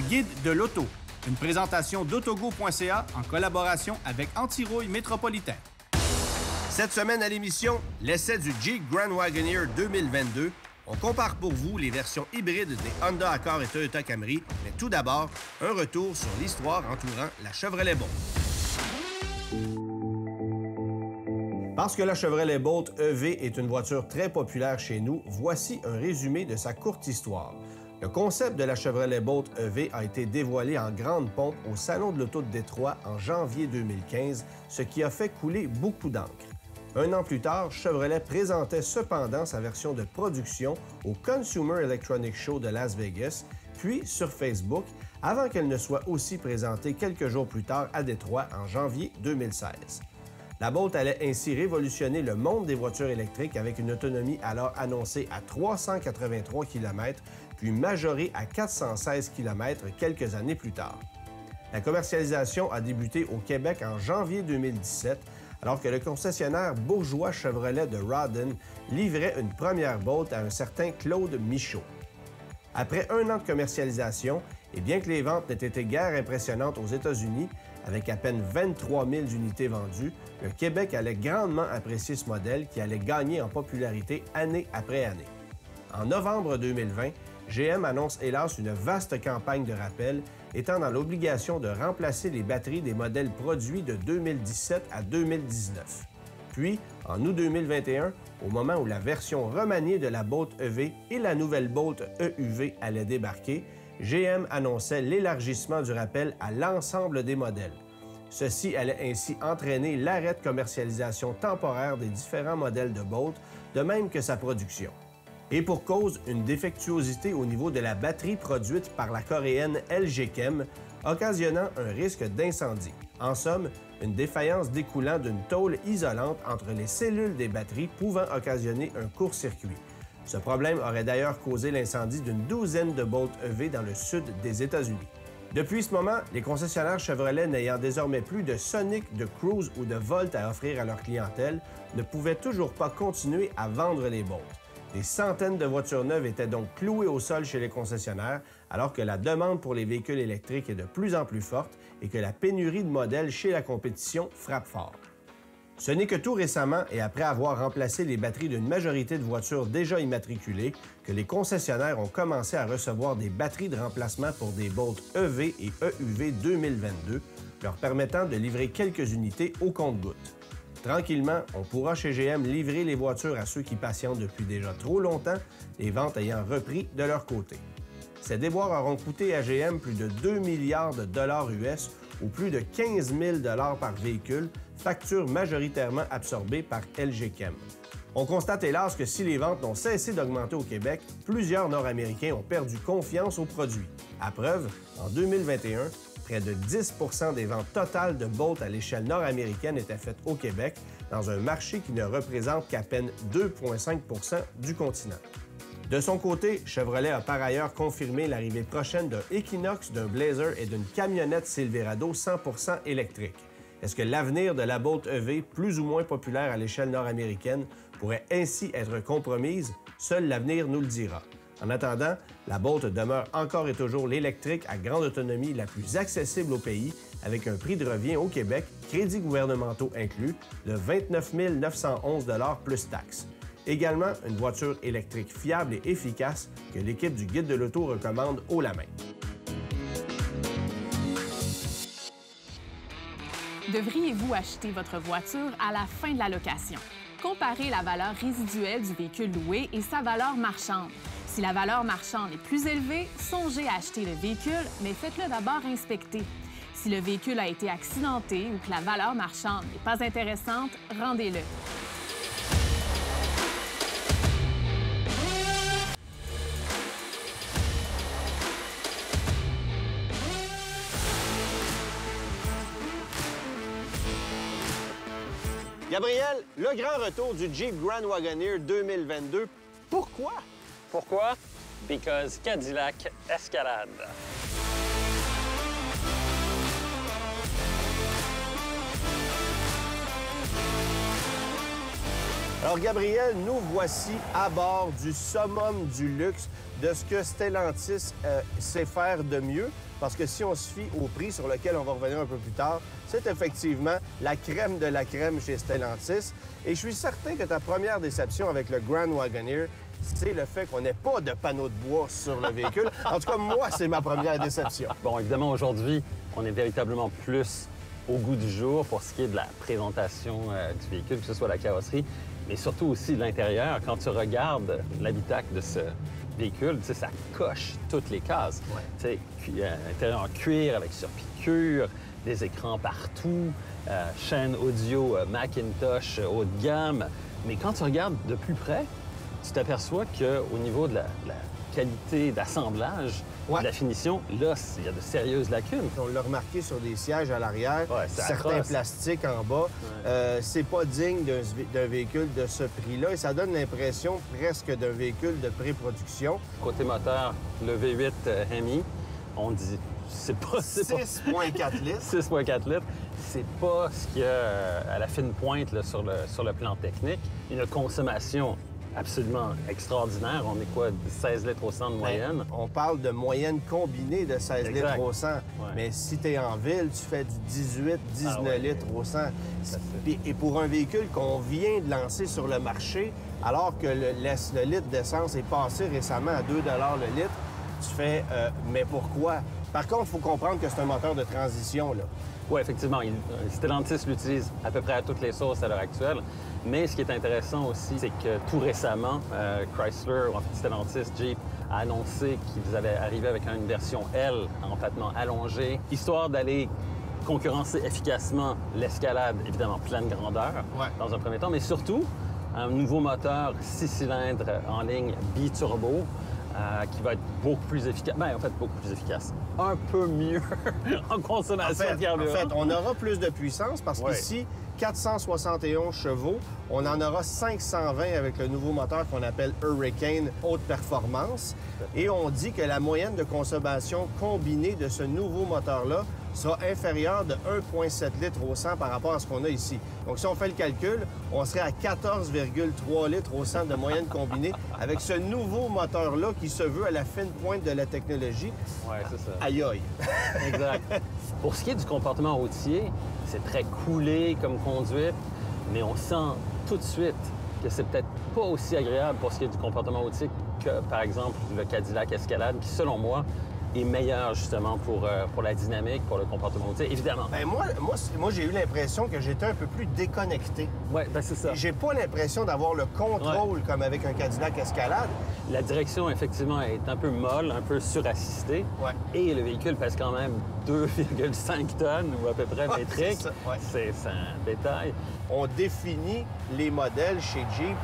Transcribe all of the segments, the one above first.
Guide de l'auto, une présentation d'autogo.ca en collaboration avec Antirouille Métropolitain. Cette semaine à l'émission, l'essai du Jeep Grand Wagoneer 2022. On compare pour vous les versions hybrides des Honda Accord et Toyota Camry, mais tout d'abord, un retour sur l'histoire entourant la Chevrolet Bolt. Parce que la Chevrolet Bolt EV est une voiture très populaire chez nous, voici un résumé de sa courte histoire. Le concept de la Chevrolet Bolt EV a été dévoilé en grande pompe au Salon de l'Auto de Détroit en janvier 2015, ce qui a fait couler beaucoup d'encre. Un an plus tard, Chevrolet présentait cependant sa version de production au Consumer Electronics Show de Las Vegas, puis sur Facebook, avant qu'elle ne soit aussi présentée quelques jours plus tard à Détroit en janvier 2016. La Bolt allait ainsi révolutionner le monde des voitures électriques avec une autonomie alors annoncée à 383 km, puis majorée à 416 km quelques années plus tard. La commercialisation a débuté au Québec en janvier 2017, alors que le concessionnaire bourgeois Chevrolet de Rawdon livrait une première Bolt à un certain Claude Michaud. Après un an de commercialisation, et bien que les ventes n'aient été guère impressionnantes aux États-Unis, avec à peine 23 000 unités vendues, le Québec allait grandement apprécier ce modèle qui allait gagner en popularité année après année. En novembre 2020, GM annonce hélas une vaste campagne de rappel, étant dans l'obligation de remplacer les batteries des modèles produits de 2017 à 2019. Puis, en août 2021, au moment où la version remaniée de la Bolt EV et la nouvelle Bolt EUV allaient débarquer, GM annonçait l'élargissement du rappel à l'ensemble des modèles. Ceci allait ainsi entraîner l'arrêt de commercialisation temporaire des différents modèles de Bolt, de même que sa production. Et pour cause, une défectuosité au niveau de la batterie produite par la coréenne LG Chem, occasionnant un risque d'incendie. En somme, une défaillance découlant d'une tôle isolante entre les cellules des batteries pouvant occasionner un court-circuit. Ce problème aurait d'ailleurs causé l'incendie d'une douzaine de Bolt EV dans le sud des États-Unis. Depuis ce moment, les concessionnaires Chevrolet n'ayant désormais plus de Sonic, de Cruise ou de Volt à offrir à leur clientèle, ne pouvaient toujours pas continuer à vendre les Bolt. Des centaines de voitures neuves étaient donc clouées au sol chez les concessionnaires, alors que la demande pour les véhicules électriques est de plus en plus forte et que la pénurie de modèles chez la compétition frappe fort. Ce n'est que tout récemment, et après avoir remplacé les batteries d'une majorité de voitures déjà immatriculées, que les concessionnaires ont commencé à recevoir des batteries de remplacement pour des Bolt EV et EUV 2022, leur permettant de livrer quelques unités au compte-gouttes. Tranquillement, on pourra chez GM livrer les voitures à ceux qui patientent depuis déjà trop longtemps, les ventes ayant repris de leur côté. Ces déboires auront coûté à GM plus de 2 milliards de dollars US ou plus de 15 000 par véhicule, facture majoritairement absorbée par LG Chem. On constate hélas que si les ventes n'ont cessé d'augmenter au Québec, plusieurs Nord-Américains ont perdu confiance au produit. À preuve, en 2021, près de 10 % des ventes totales de Bolt à l'échelle nord-américaine étaient faites au Québec, dans un marché qui ne représente qu'à peine 2,5 % du continent. De son côté, Chevrolet a par ailleurs confirmé l'arrivée prochaine d'un Equinox, d'un Blazer et d'une camionnette Silverado 100% électrique. Est-ce que l'avenir de la Bolt EV, plus ou moins populaire à l'échelle nord-américaine, pourrait ainsi être compromise? Seul l'avenir nous le dira. En attendant, la Bolt demeure encore et toujours l'électrique à grande autonomie la plus accessible au pays, avec un prix de revient au Québec, crédits gouvernementaux inclus, de 29 911 $ plus taxes. Également, une voiture électrique fiable et efficace que l'équipe du Guide de l'Auto recommande haut la main. Devriez-vous acheter votre voiture à la fin de la location? Comparez la valeur résiduelle du véhicule loué et sa valeur marchande. Si la valeur marchande est plus élevée, songez à acheter le véhicule, mais faites-le d'abord inspecter. Si le véhicule a été accidenté ou que la valeur marchande n'est pas intéressante, rendez-le. Gabriel, le grand retour du Jeep Grand Wagoneer 2022, pourquoi? Pourquoi? Because Cadillac Escalade. Alors, Gabriel, nous voici à bord du summum du luxe de ce que Stellantis sait faire de mieux. Parce que si on se fie au prix sur lequel on va revenir un peu plus tard, c'est effectivement la crème de la crème chez Stellantis. Et je suis certain que ta première déception avec le Grand Wagoneer, c'est le fait qu'on n'ait pas de panneau de bois sur le véhicule. En tout cas, moi, c'est ma première déception. Bon, évidemment, aujourd'hui, on est véritablement plus au goût du jour pour ce qui est de la présentation du véhicule, que ce soit la carrosserie, mais surtout aussi l'intérieur. Quand tu regardes l'habitacle de ce véhicule, tu sais, ça coche toutes les cases. Ouais. Tu sais, intérieur en cuir avec surpiqûre, des écrans partout, chaîne audio Macintosh haut de gamme. Mais quand tu regardes de plus près, tu t'aperçois qu'au niveau de la qualité d'assemblage, ouais, de la finition, là, il y a de sérieuses lacunes. On l'a remarqué sur des sièges à l'arrière, Ouais, certains atroce. plastiques en bas. C'est pas digne d'un véhicule de ce prix-là et ça donne l'impression presque d'un véhicule de pré-production. Côté moteur, le V8 Hemi, on dit, c'est pas... 6,4 litres. 6,4 litres. C'est pas ce qu'il y a à la fine pointe là, sur le plan technique. Une consommation absolument extraordinaire. On est quoi, 16 litres au 100 de moyenne? Ben, on parle de moyenne combinée de 16 Exact. litres au 100. Ouais. Mais si tu es en ville, tu fais du 18, 19 Ah ouais. litres au 100. Et pour un véhicule qu'on vient de lancer sur le marché, alors que le litre d'essence est passé récemment à 2 le litre, tu fais mais pourquoi? Par contre, il faut comprendre que c'est un moteur de transition, là. Oui, effectivement. Stellantis l'utilise à peu près à toutes les sauces à l'heure actuelle. Mais ce qui est intéressant aussi, c'est que tout récemment, Chrysler, ou en fait Stellantis, Jeep, a annoncé qu'ils allaient arriver avec une version L, empattement allongé, histoire d'aller concurrencer efficacement l'Escalade, évidemment pleine grandeur, Ouais. dans un premier temps, mais surtout un nouveau moteur 6 cylindres en ligne biturbo, qui va être beaucoup plus efficace. Bien, en fait, beaucoup plus efficace. Un peu mieux en consommation de carburant. En fait, on aura plus de puissance parce Ouais. qu'ici, 471 chevaux, on en aura 520 avec le nouveau moteur qu'on appelle Hurricane haute performance. Et on dit que la moyenne de consommation combinée de ce nouveau moteur-là sera inférieure de 1,7 litres au 100 par rapport à ce qu'on a ici. Donc, si on fait le calcul, on serait à 14,3 litres au 100 de moyenne combinée avec ce nouveau moteur-là qui se veut à la fine pointe de la technologie. Oui, c'est ça. Aïe aïe! Exact. Pour ce qui est du comportement routier, c'est très coolé comme conduite, mais on sent tout de suite que c'est peut-être pas aussi agréable pour ce qui est du comportement routier que, par exemple, le Cadillac Escalade, qui, selon moi, est meilleur justement pour la dynamique, pour le comportement routier, évidemment. Ben moi j'ai eu l'impression que j'étais un peu plus déconnecté. Oui, ben c'est ça. J'ai pas l'impression d'avoir le contrôle comme avec un Cadillac Escalade. La direction, effectivement, est un peu molle, un peu surassistée. Ouais. Et le véhicule pèse quand même 2,5 tonnes, ou à peu près Ouais, métrique. c'est ça, ouais. C'est un détail. On définit les modèles chez Jeep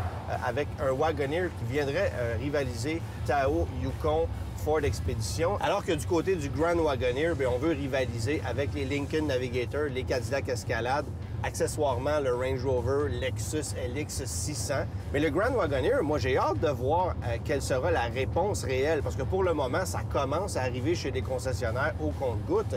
avec un Wagoneer qui viendrait rivaliser Tahoe, Yukon, Ford Expedition, alors que du côté du Grand Wagoneer, bien, on veut rivaliser avec les Lincoln Navigator, les Cadillac Escalade, accessoirement le Range Rover Lexus LX 600. Mais le Grand Wagoneer, moi, j'ai hâte de voir quelle sera la réponse réelle, parce que pour le moment, ça commence à arriver chez des concessionnaires au compte-gouttes,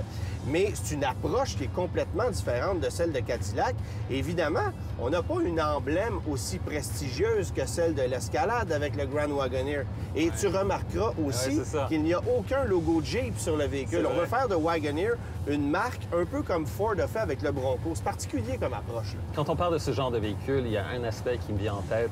mais c'est une approche qui est complètement différente de celle de Cadillac. Et évidemment, on n'a pas une emblème aussi prestigieuse que celle de l'Escalade avec le Grand Wagoneer. Et tu remarqueras aussi Ouais, c'est ça. qu'il n'y a aucun logo Jeep sur le véhicule. C'est On vrai. veut faire de Wagoneer une marque un peu comme Ford a fait avec le Bronco. C'est particulier comme approche, là. Quand on parle de ce genre de véhicule, il y a un aspect qui me vient en tête,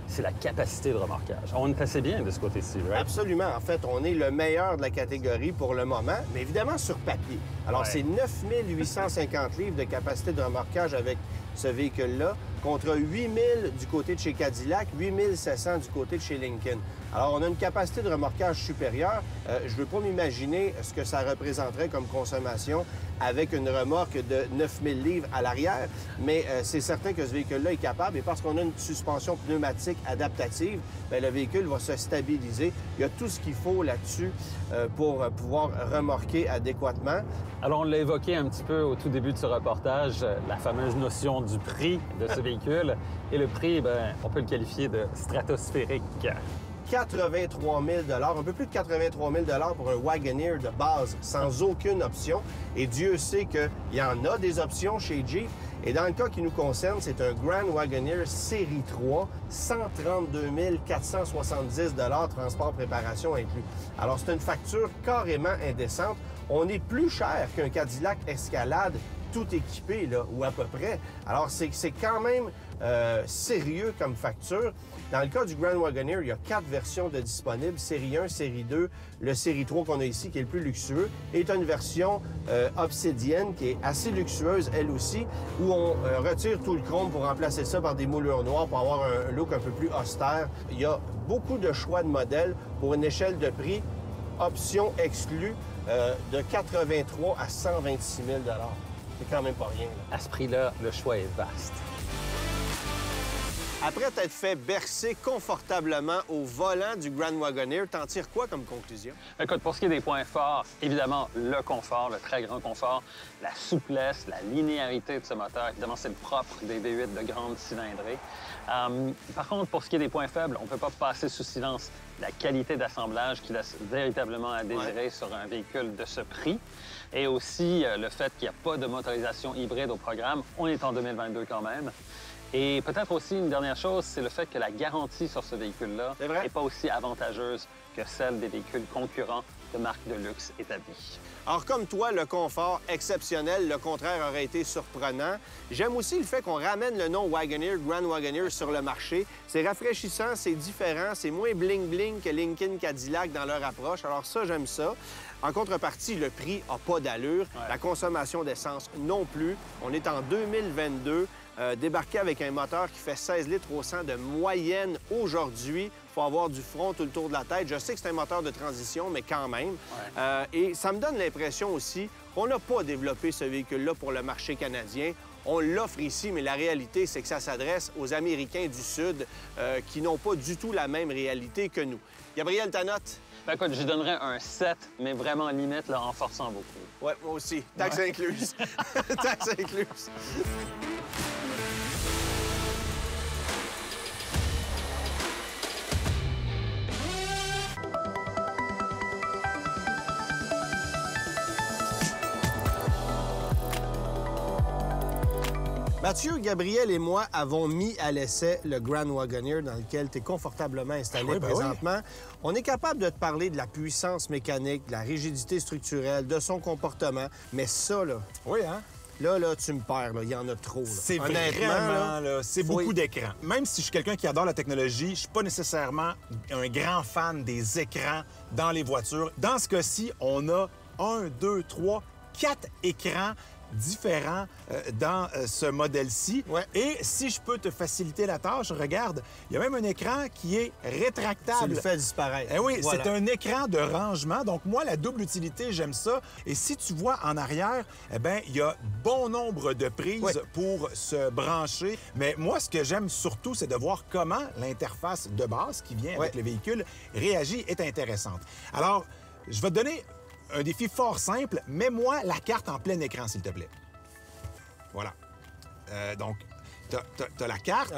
c'est la capacité de remorquage. On est assez bien de ce côté-ci, right? Absolument. En fait, on est le meilleur de la catégorie pour le moment, mais évidemment sur papier. Alors, Ouais. c'est 9850 livres de capacité de remorquage avec ce véhicule-là, contre 8000 du côté de chez Cadillac, 8700 du côté de chez Lincoln. Alors, on a une capacité de remorquage supérieure. Je ne veux pas m'imaginer ce que ça représenterait comme consommation avec une remorque de 9000 livres à l'arrière, mais c'est certain que ce véhicule-là est capable, et parce qu'on a une suspension pneumatique adaptative, bien, le véhicule va se stabiliser. Il y a tout ce qu'il faut là-dessus pour pouvoir remorquer adéquatement. Alors, on l'a évoqué un petit peu au tout début de ce reportage, la fameuse notion du prix de ce véhicule. Et le prix, ben, on peut le qualifier de stratosphérique. 83 000 un peu plus de 83 000 pour un Wagoneer de base, sans aucune option. Et Dieu sait qu'il y en a des options chez Jeep. Et dans le cas qui nous concerne, c'est un Grand Wagoneer Série 3, 132 470 transport préparation inclus. Alors, c'est une facture carrément indécente. On est plus cher qu'un Cadillac Escalade tout équipé, là, ou à peu près. Alors, c'est quand même sérieux comme facture. Dans le cas du Grand Wagoneer, il y a 4 versions de disponibles, Série 1, Série 2, le Série 3 qu'on a ici, qui est le plus luxueux, et une version obsidienne qui est assez luxueuse, elle aussi, où on retire tout le chrome pour remplacer ça par des moulures noires pour avoir un look un peu plus austère. Il y a beaucoup de choix de modèles pour une échelle de prix, option exclue, de 83 à 126 000 $. C'est quand même pas rien, là. À ce prix-là, le choix est vaste. Après t'être fait bercer confortablement au volant du Grand Wagoneer, t'en tires quoi comme conclusion? Écoute, pour ce qui est des points forts, évidemment, le confort, le très grand confort, la souplesse, la linéarité de ce moteur. Évidemment, c'est le propre des V8 de grande cylindrée. Par contre, pour ce qui est des points faibles, on ne peut pas passer sous silence la qualité d'assemblage qui laisse véritablement à désirer sur un véhicule de ce prix. Et aussi le fait qu'il n'y a pas de motorisation hybride au programme. On est en 2022 quand même. Et peut-être aussi une dernière chose, c'est le fait que la garantie sur ce véhicule-là n'est pas aussi avantageuse que celle des véhicules concurrents de marques de luxe établies. Alors, comme toi, le confort exceptionnel, le contraire aurait été surprenant. J'aime aussi le fait qu'on ramène le nom Wagoneer, Grand Wagoneer, sur le marché. C'est rafraîchissant, c'est différent, c'est moins bling-bling que Lincoln Cadillac dans leur approche. Alors ça, j'aime ça. En contrepartie, le prix n'a pas d'allure. La consommation d'essence non plus. On est en 2022. Débarquer avec un moteur qui fait 16 litres au 100 de moyenne aujourd'hui. Il faut avoir du front tout le tour de la tête. Je sais que c'est un moteur de transition, mais quand même. Et ça me donne l'impression aussi qu'on n'a pas développé ce véhicule-là pour le marché canadien. On l'offre ici, mais la réalité, c'est que ça s'adresse aux Américains du Sud qui n'ont pas du tout la même réalité que nous. Gabriel, ta note? Ben, écoute, je donnerais un 7, mais vraiment limite, là, en forçant beaucoup. Ouais, moi aussi. Taxe incluse. Taxe incluse. Mathieu, Gabriel et moi avons mis à l'essai le Grand Wagoneer dans lequel tu es confortablement installé présentement. Oui. On est capable de te parler de la puissance mécanique, de la rigidité structurelle, de son comportement, mais ça, là... Oui, hein? Là, tu me perds, là. Il y en a trop. C'est vraiment, là, c'est beaucoup d'écrans. Même si je suis quelqu'un qui adore la technologie, je suis pas nécessairement un grand fan des écrans dans les voitures. Dans ce cas-ci, on a 1, 2, 3, 4 écrans différents dans ce modèle-ci. Ouais. Et si je peux te faciliter la tâche, regarde, il y a même un écran qui est rétractable. Tu le fais disparaître. Eh oui, voilà. C'est un écran de rangement. Donc moi, la double utilité, j'aime ça. Et si tu vois en arrière, eh bien, il y a bon nombre de prises pour se brancher. Mais moi, ce que j'aime surtout, c'est de voir comment l'interface de base qui vient avec le véhicule réagit est intéressante. Alors, je vais te donner un défi fort simple. Mets-moi la carte en plein écran, s'il te plaît. Voilà. Donc, t'as la carte.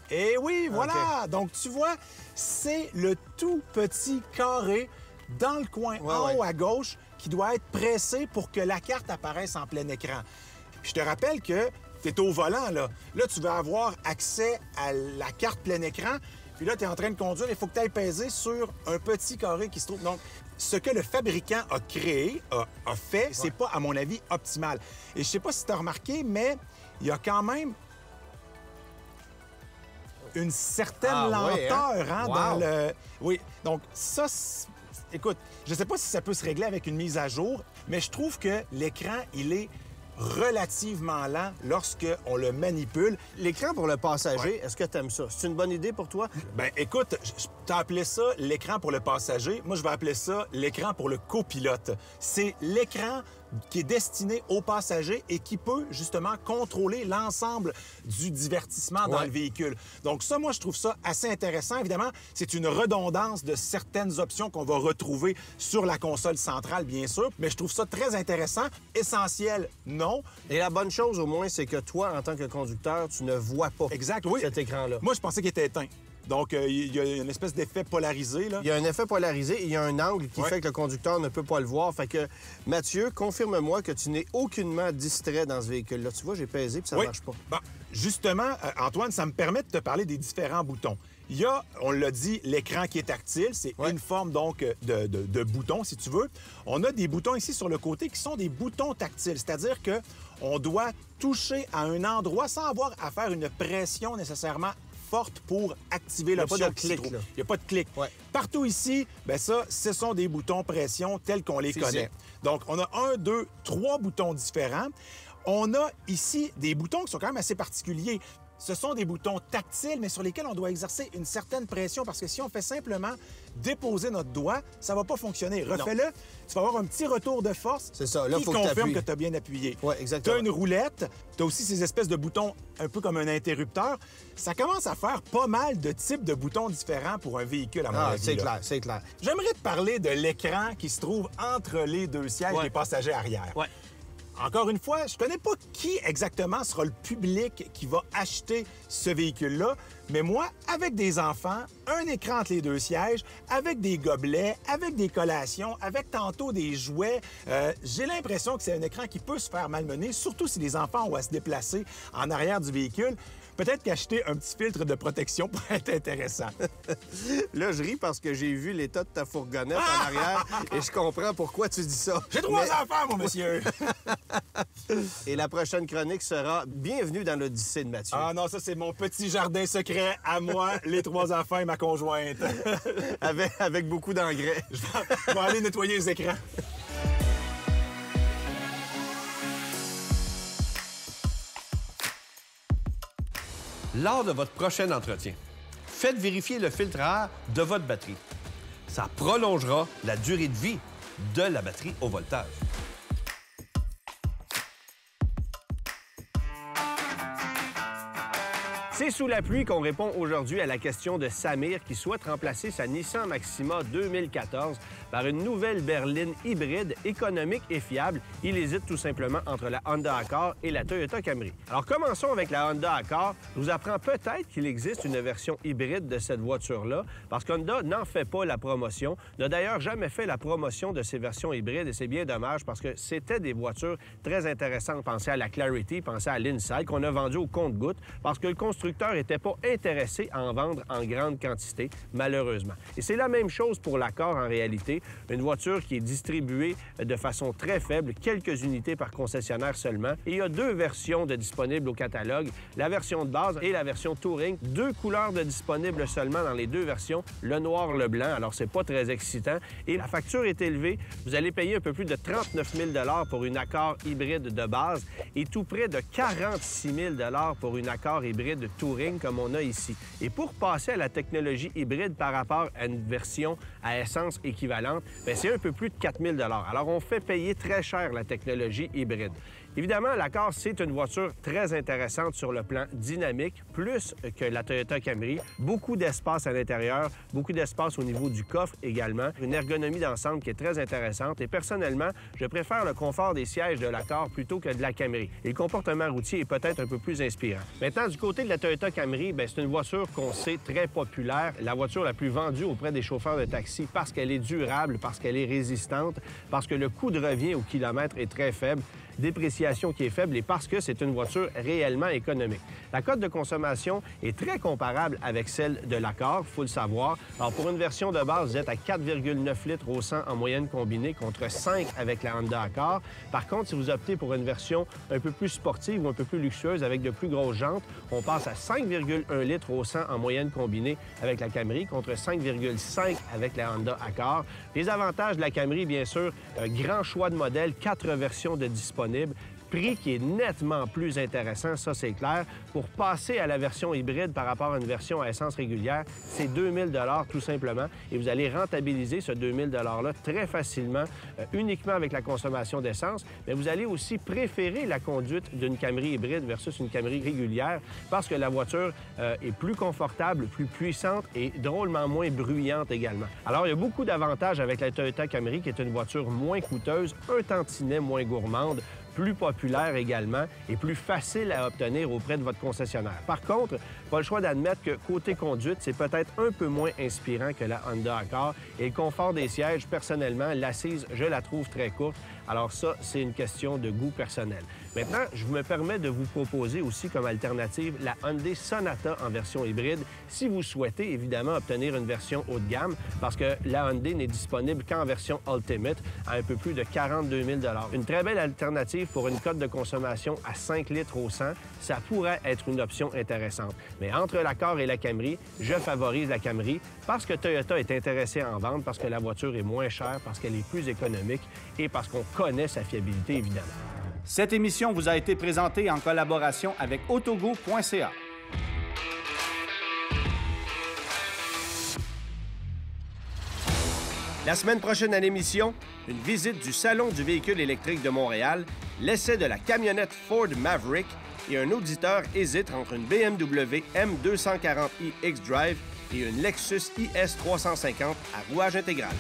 Et oui, voilà! Okay. Donc, tu vois, c'est le tout petit carré dans le coin en haut à gauche qui doit être pressé pour que la carte apparaisse en plein écran. Puis, je te rappelle que tu es au volant, là. Là, tu vas avoir accès à la carte plein écran. Puis là, tu es en train de conduire. Il faut que tu ailles peser sur un petit carré qui se trouve... Donc, ce que le fabricant a créé, a fait, c'est pas, à mon avis, optimal. Et je sais pas si tu as remarqué, mais il y a quand même une certaine lenteur dans le... Oui, donc ça, écoute, je sais pas si ça peut se régler avec une mise à jour, mais je trouve que l'écran, il est relativement lent lorsqu'on le manipule. L'écran pour le passager, est-ce que tu aimes ça? C'est une bonne idée pour toi? Bien, écoute, tu as appelé ça l'écran pour le passager. Moi, je vais appeler ça l'écran pour le copilote. C'est l'écran qui est destiné au passager et qui peut justement contrôler l'ensemble du divertissement dans le véhicule. Donc ça, moi, je trouve ça assez intéressant. Évidemment, c'est une redondance de certaines options qu'on va retrouver sur la console centrale, bien sûr, mais je trouve ça très intéressant. Essentiel, non. Et la bonne chose, au moins, c'est que toi, en tant que conducteur, tu ne vois pas cet écran-là. Moi, je pensais qu'il était éteint. Donc, il y a une espèce d'effet polarisé, là. Il y a un effet polarisé et il y a un angle qui fait que le conducteur ne peut pas le voir. Fait que, Mathieu, confirme-moi que tu n'es aucunement distrait dans ce véhicule-là. Tu vois, j'ai pesé puis ça marche pas. Bon, justement, Antoine, ça me permet de te parler des différents boutons. Il y a, on l'a dit, l'écran qui est tactile. C'est une forme, donc, de bouton, si tu veux. On a des boutons ici sur le côté qui sont des boutons tactiles, c'est-à-dire qu'on doit toucher à un endroit sans avoir à faire une pression nécessairement forte pour activer l'option. Il n'y a pas de clic, là. Il n'y a pas de clic. Ouais. Partout ici, bien ça, ce sont des boutons pression tels qu'on les connaît. Donc, on a 1, 2, 3 boutons différents. On a ici des boutons qui sont quand même assez particuliers. Ce sont des boutons tactiles, mais sur lesquels on doit exercer une certaine pression parce que si on fait simplement déposer notre doigt, ça ne va pas fonctionner. Refais-le, tu vas avoir un petit retour de force qui confirme que tu as bien appuyé. Oui, exactement. Tu as une roulette, tu as aussi ces espèces de boutons un peu comme un interrupteur. Ça commence à faire pas mal de types de boutons différents pour un véhicule, à mon avis. C'est clair, c'est clair. J'aimerais te parler de l'écran qui se trouve entre les deux sièges des passagers arrière. Ouais. Encore une fois, je ne connais pas qui exactement sera le public qui va acheter ce véhicule-là, mais moi, avec des enfants, un écran entre les deux sièges, avec des gobelets, avec des collations, avec tantôt des jouets, j'ai l'impression que c'est un écran qui peut se faire malmener, surtout si les enfants ont à se déplacer en arrière du véhicule. Peut-être qu'acheter un petit filtre de protection pourrait être intéressant. Là, je ris parce que j'ai vu l'état de ta fourgonnette en arrière et je comprends pourquoi tu dis ça. J'ai 3 enfants, mon monsieur! Et la prochaine chronique sera Bienvenue dans l'Odyssée de Mathieu. Ah non, ça, c'est mon petit jardin secret à moi, les 3 enfants et ma conjointe. avec beaucoup d'engrais. Je vais aller nettoyer les écrans. Lors de votre prochain entretien, faites vérifier le filtre à air de votre batterie. Ça prolongera la durée de vie de la batterie au voltage. C'est sous la pluie qu'on répond aujourd'hui à la question de Samir qui souhaite remplacer sa Nissan Maxima 2014 par une nouvelle berline hybride, économique et fiable. Il hésite tout simplement entre la Honda Accord et la Toyota Camry. Alors commençons avec la Honda Accord. Je vous apprends peut-être qu'il existe une version hybride de cette voiture-là parce qu'Honda n'en fait pas la promotion, n'a d'ailleurs jamais fait la promotion de ces versions hybrides et c'est bien dommage parce que c'était des voitures très intéressantes. Pensez à la Clarity, pensez à l'Insight qu'on a vendu au compte-gouttes parce que le constructeur n'était pas intéressé à en vendre en grande quantité, malheureusement. Et c'est la même chose pour l'Accord en réalité. Une voiture qui est distribuée de façon très faible, quelques unités par concessionnaire seulement. Et il y a 2 versions de disponibles au catalogue, la version de base et la version Touring. 2 couleurs de disponibles seulement dans les 2 versions, le noir, le blanc. Alors, c'est pas très excitant. Et la facture est élevée. Vous allez payer un peu plus de 39 000 $ pour une Accord hybride de base et tout près de 46 000 $ pour une Accord hybride Touring comme on a ici. Et pour passer à la technologie hybride par rapport à une version à essence équivalente, bien, c'est un peu plus de 4 000 $. Alors, on fait payer très cher la technologie hybride. Évidemment, l'Accord, c'est une voiture très intéressante sur le plan dynamique, plus que la Toyota Camry. Beaucoup d'espace à l'intérieur, beaucoup d'espace au niveau du coffre également. Une ergonomie d'ensemble qui est très intéressante. Et personnellement, je préfère le confort des sièges de l'Accord plutôt que de la Camry. Et le comportement routier est peut-être un peu plus inspirant. Maintenant, du côté de la Toyota Camry, bien, c'est une voiture qu'on sait très populaire. La voiture la plus vendue auprès des chauffeurs de taxi parce qu'elle est durable, parce qu'elle est résistante, parce que le coût de revient au kilomètre est très faible, dépréciation qui est faible et parce que c'est une voiture réellement économique. La cote de consommation est très comparable avec celle de l'Accord, il faut le savoir. Alors, pour une version de base, vous êtes à 4,9 litres au 100 en moyenne combinée contre 5 avec la Honda Accord. Par contre, si vous optez pour une version un peu plus sportive ou un peu plus luxueuse avec de plus grosses jantes, on passe à 5,1 litres au 100 en moyenne combinée avec la Camry contre 5,5 avec la Honda Accord. Les avantages de la Camry, bien sûr, un grand choix de modèles, 4 versions de disponibles. Prix qui est nettement plus intéressant, ça c'est clair. Pour passer à la version hybride par rapport à une version à essence régulière, c'est 2 000 $ tout simplement. Et vous allez rentabiliser ce 2 000 $-là très facilement, uniquement avec la consommation d'essence. Mais vous allez aussi préférer la conduite d'une Camry hybride versus une Camry régulière parce que la voiture est plus confortable, plus puissante et drôlement moins bruyante également. Alors, il y a beaucoup d'avantages avec la Toyota Camry qui est une voiture moins coûteuse, un tantinet moins gourmande, plus populaire également et plus facile à obtenir auprès de votre concessionnaire. Par contre, pas le choix d'admettre que côté conduite, c'est peut-être un peu moins inspirant que la Honda Accord. Et le confort des sièges, personnellement, l'assise, je la trouve très courte. Alors ça, c'est une question de goût personnel. Maintenant, je me permets de vous proposer aussi comme alternative la Hyundai Sonata en version hybride si vous souhaitez évidemment obtenir une version haut de gamme parce que la Hyundai n'est disponible qu'en version Ultimate à un peu plus de 42 000 $. Une très belle alternative pour une cote de consommation à 5 litres au 100, ça pourrait être une option intéressante. Mais entre l'Accord et la Camry, je favorise la Camry parce que Toyota est intéressé à en vendre, parce que la voiture est moins chère, parce qu'elle est plus économique et parce qu'on connaît sa fiabilité, évidemment. Cette émission vous a été présentée en collaboration avec autogo.ca. La semaine prochaine à l'émission, une visite du Salon du véhicule électrique de Montréal, l'essai de la camionnette Ford Maverick et un auditeur hésite entre une BMW M240i X-Drive et une Lexus IS 350 à rouage intégral.